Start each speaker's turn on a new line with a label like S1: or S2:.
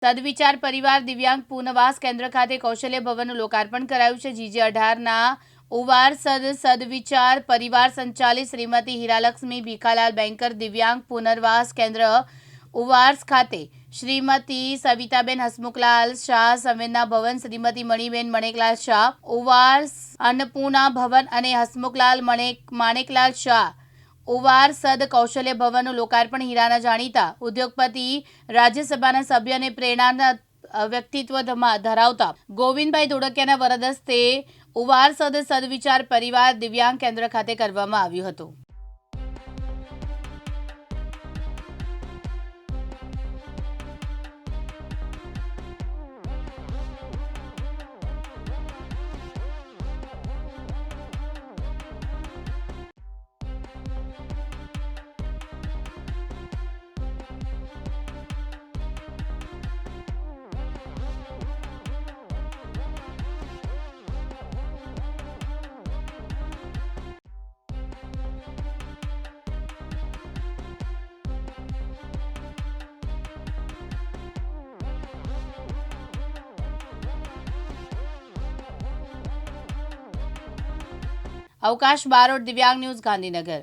S1: સદવિચાર પરિવાર દિવ્યાંગ પુનવાસ કેન્દ્ર ખાતે કૌશલ્ય ભવનનું લોકાર્પણ કરાયું છે. GJ18ના ઉવાર સદવિચાર પરિવાર સંચાલિત શ્રીમતી હીરાલક્ષ્મી ભીખાલાલ બેંકર દિવ્યાંગ પુનર્વાસ કેન્દ્ર ઉવારસ ખાતે શ્રીમતી સવિતાબેન હસમુખલાલ શાહ સંવેદના ભવન, શ્રીમતી મણિબેન માણેકલાલ શાહ ઉવારસ અન્નપૂર્ણા ભવન અને હસમુખલાલ માણેકલાલ શાહ ઉવાર સદ કૌશલ્ય ભવનનું લોકાર્પણ હીરાના જાણીતા ઉદ્યોગપતિ, રાજ્યસભાના સભ્ય અને પ્રેરણાના વ્યક્તિત્વ ધરાવતા ગોવિંદભાઈ ધોળકિયાના વરદ હસ્તે ઉવાર સદવિચાર પરિવાર દિવ્યાંગ કેન્દ્ર ખાતે કરવામાં આવ્યું હતું. અવકાશ બારોટ, દિવ્યાંગ ન્યૂઝ, ગાંધીનગર.